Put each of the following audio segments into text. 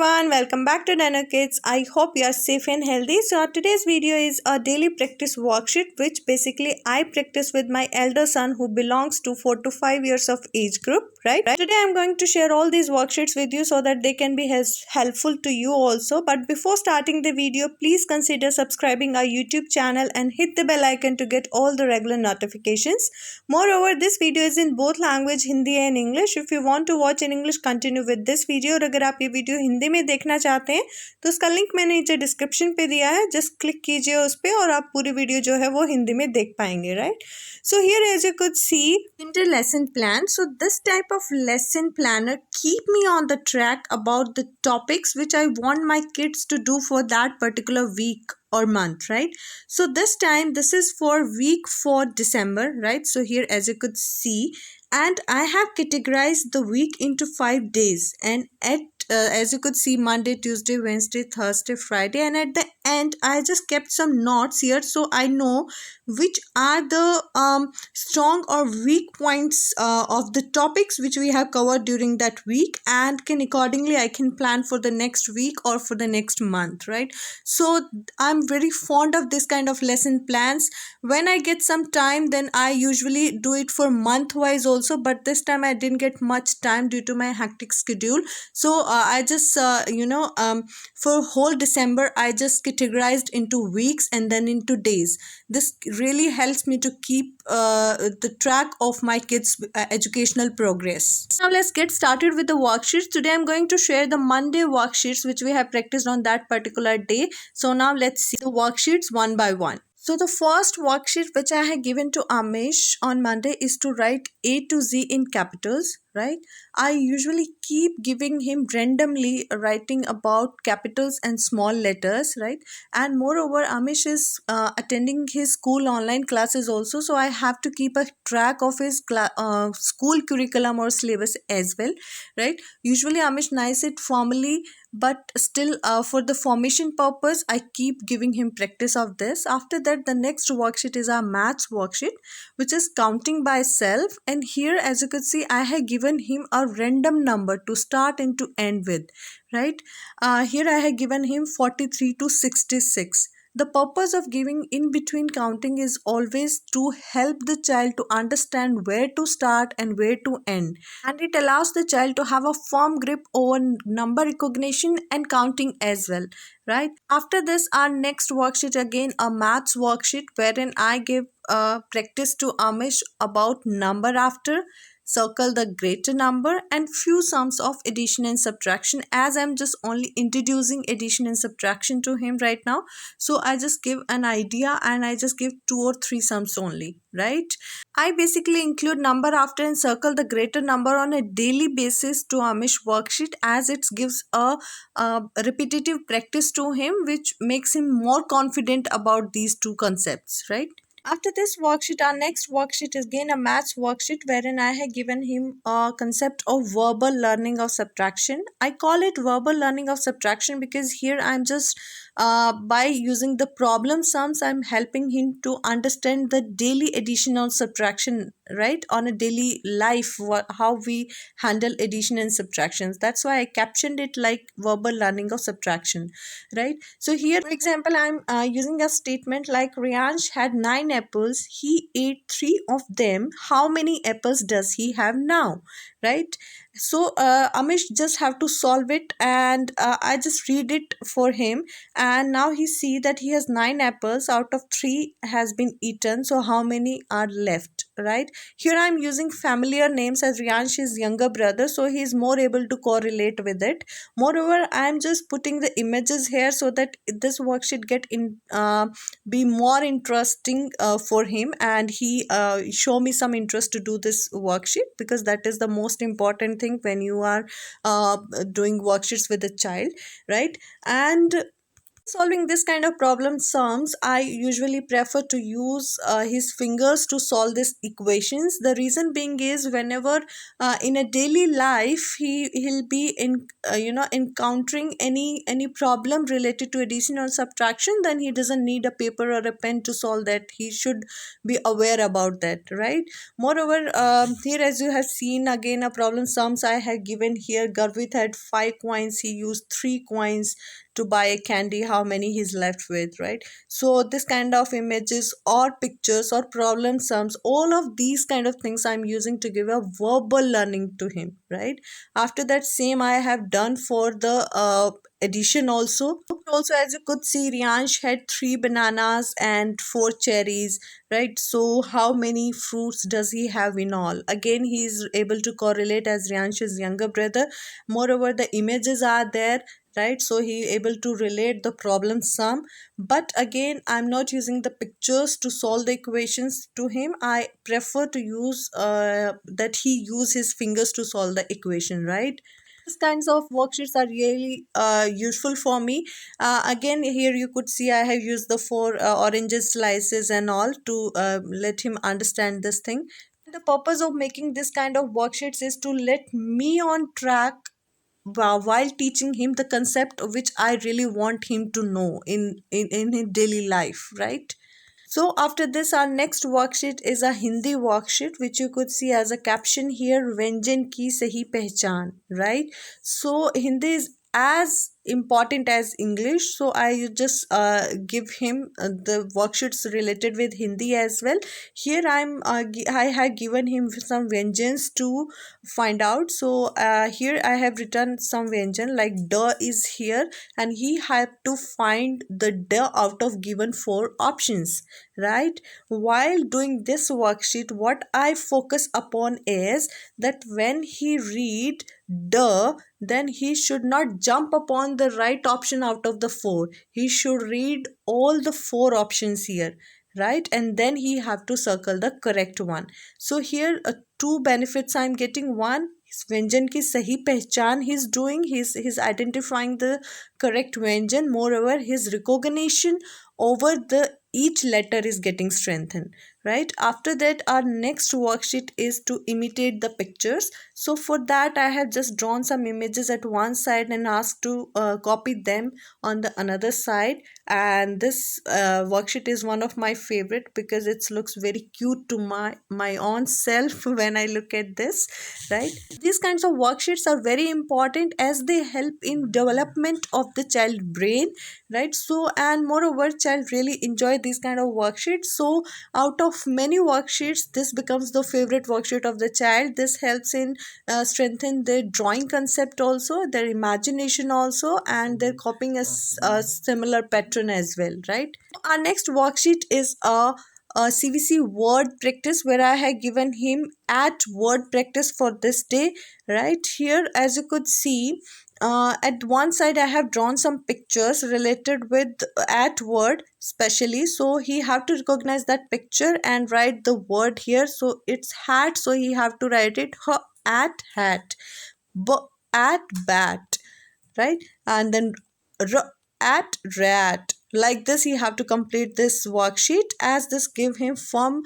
everyone, welcome back to Dynokids. I hope you are safe and healthy. So today's video is a daily practice worksheet which basically I practice with my elder son who belongs to 4 to 5 years of age group, right? Today I'm going to share all these worksheets with you so that they can be helpful to you also. But before starting the video, please consider subscribing our YouTube channel and hit the bell icon to get all the regular notifications. Moreover, this video is in both language Hindi and English. If you want to watch in English, continue with this video. और अगर आप ये video Hindi में देखना चाहते हैं तो उसका लिंक मैंने नीचे डिस्क्रिप्शन पे दिया है. जस्ट क्लिक कीजिए उस पे और आप पूरी वीडियो जो है वो हिंदी में देख पाएंगे, right? So here, as you could see, inter lesson plan. So this type of lesson planner keep me on the track about the topics which I want my kids to do for that particular week or month, right? So this time this is for week 4 December, right? So here, as you could see, and I have categorized the week into 5 days, and at as you could see, Monday, Tuesday, Wednesday, Thursday, Friday, and at the end I just kept some notes here so I know which are the strong or weak points of the topics which we have covered during that week, and can accordingly I can plan for the next week or for the next month, right? So I'm very fond of this kind of lesson plans. When I get some time, then I usually do it for month wise also, but this time I didn't get much time due to my hectic schedule. So I just for whole December I just categorized into weeks and then into days. This really helps me to keep the track of my kids educational progress. Now let's get started with the worksheets. Today I'm going to share the Monday worksheets which we have practiced on that particular day. So now let's see the worksheets one by one. So the first worksheet which I have given to Amish on Monday is to write A to Z in capitals, right? I usually keep giving him randomly writing about capitals and small letters, right? And moreover, Amish is attending his school online classes also, so I have to keep a track of his school curriculum or syllabus as well, right? Usually Amish knows it formally, but still for the formation purpose I keep giving him practice of this. After that, the next worksheet is our maths worksheet, which is counting by self, and here, as you could see, I have given him a random number to start and to end with, right? Here I have given him 43 to 66. The purpose of giving in between counting is always to help the child to understand where to start and where to end, and it allows the child to have a firm grip over number recognition and counting as well, right? After this, our next worksheet, again a maths worksheet, wherein I give practice to Amish about number after, circle the greater number, and few sums of addition and subtraction, as I'm just only introducing addition and subtraction to him right now. So I just give an idea and I just give 2 or 3 sums only, right? I basically include number after and circle the greater number on a daily basis to Amish worksheet, as it gives a repetitive practice to him, which makes him more confident about these two concepts, right? After this worksheet, our next worksheet is again a maths worksheet, wherein I have given him a concept of verbal learning of subtraction. I call it verbal learning of subtraction because here I'm just by using the problem sums, I'm helping him to understand the daily addition or subtraction, right? On a daily life, how we handle addition and subtractions. That's why I captioned it like verbal learning of subtraction, right? So here, for example, I'm using a statement like Riyansh had 9 apples, he ate 3 of them. How many apples does he have now, right? So Amish just have to solve it, and I just read it for him, and now he see that he has 9 apples, out of 3 has been eaten, so how many are left, right? Here I'm using familiar names, as Riyansh is younger brother, so he is more able to correlate with it. Moreover, I'm just putting the images here so that this worksheet get in be more interesting for him, and he show me some interest to do this worksheet, because that is the most important thing when you are doing worksheets with a child, right? And Solving this kind of problem sums, I usually prefer to use his fingers to solve these equations. The reason being is whenever in a daily life he'll be in encountering any problem related to addition or subtraction, then he doesn't need a paper or a pen to solve that. He should be aware about that, right? Moreover, here as you have seen again a problem sums I have given here. Garvit had 5 coins, he used 3 coins to buy a candy, how many he's left with, right? So this kind of images or pictures or problem sums, all of these kind of things I'm using to give a verbal learning to him, right? After that, same I have done for the addition also. As you could see, Riansh had 3 bananas and 4 cherries, right? So how many fruits does he have in all? Again, he is able to correlate as Riansh's younger brother. Moreover, the images are there, right? So he able to relate the problem sum. But again, I'm not using the pictures to solve the equations to him. I prefer to use that he use his fingers to solve the equation, right? These kinds of worksheets are really useful for me. Again, here you could see I have used the 4 oranges slices and all to let him understand this thing. The purpose of making this kind of worksheets is to let me on track while teaching him the concept which I really want him to know in his daily life, right? So after this, our next worksheet is a Hindi worksheet, which you could see as a caption here, व्यंजन की सही पहचान, right? So Hindi is as important as English, so I just give him the worksheets related with Hindi as well. Here I have given him some vyanjans to find out. So here I have written some vyanjan like da is here, and he had to find the da out of given 4 options, right? While doing this worksheet, what I focus upon is that when he read duh, then he should not jump upon the right option out of the 4. He should read all the 4 options here, right? And then he have to circle the correct one. So here 2 benefits I'm getting. One, व्यंजन की सही पहचान he's doing, he's identifying the correct व्यंजन. Moreover, his recognition over the each letter is getting strengthened, right? After that, our next worksheet is to imitate the pictures. So for that, I have just drawn some images at one side and asked to copy them on the another side. And this worksheet is one of my favorite because it looks very cute to my own self when I look at this, right? These kinds of worksheets are very important as they help in development of the child brain, right? So and moreover, child really enjoy these kind of worksheets. So out of many worksheets, this becomes the favorite worksheet of the child. This helps in strengthen their drawing concept also, their imagination also, and their copying a similar pattern as well, right? Our next worksheet is a CVC word practice where I have given him at word practice for this day, right? Here as you could see, at one side I have drawn some pictures related with at word specially, so he have to recognize that picture and write the word here. So it's hat, so he have to write it at hat, at bat, right? And then at rat, like this he have to complete this worksheet, as this give him firm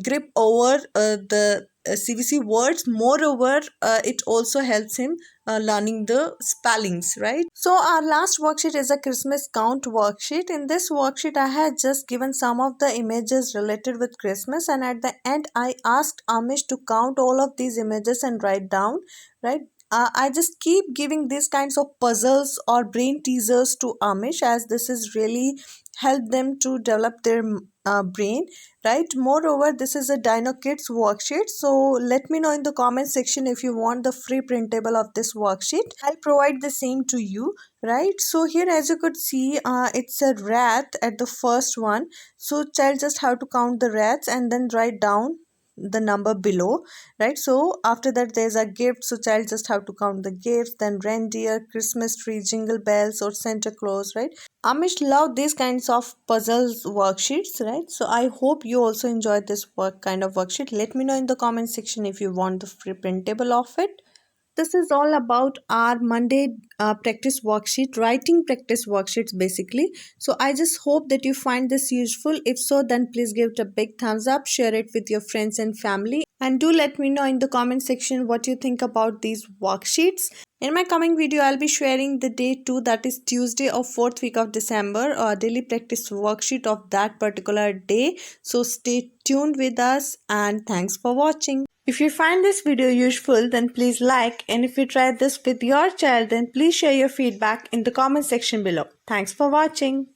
grip over the CVC words. Moreover, it also helps him learning the spellings, right? So our last worksheet is a Christmas count worksheet. In this worksheet, I had just given some of the images related with Christmas, and at the end I asked Amish to count all of these images and write down, right? I just keep giving these kinds of puzzles or brain teasers to Amish, as this is really help them to develop their brain, right? Moreover, this is a Dynokids worksheet. So let me know in the comment section if you want the free printable of this worksheet. I'll provide the same to you, right? So here as you could see, it's a rat at the first one. So child just have to count the rats and then write down the number below, right? So after that there's a gift, so child just have to count the gifts, then reindeer, Christmas tree, jingle bells, or Santa Claus, right? Amish love these kinds of puzzles worksheets, right? So I hope you also enjoyed this kind of worksheet. Let me know in the comment section if you want the free printable of it. This is all about our Monday practice worksheet, writing practice worksheets basically. So I just hope that you find this useful. If so, then please give it a big thumbs up, share it with your friends and family, and do let me know in the comment section what you think about these worksheets. In my coming video, I'll be sharing the day 2, that is Tuesday of 4th week of December, a daily practice worksheet of that particular day. So stay tuned with us and thanks for watching. If you find this video useful, then please like, and if you try this with your child, then please share your feedback in the comment section below. Thanks for watching.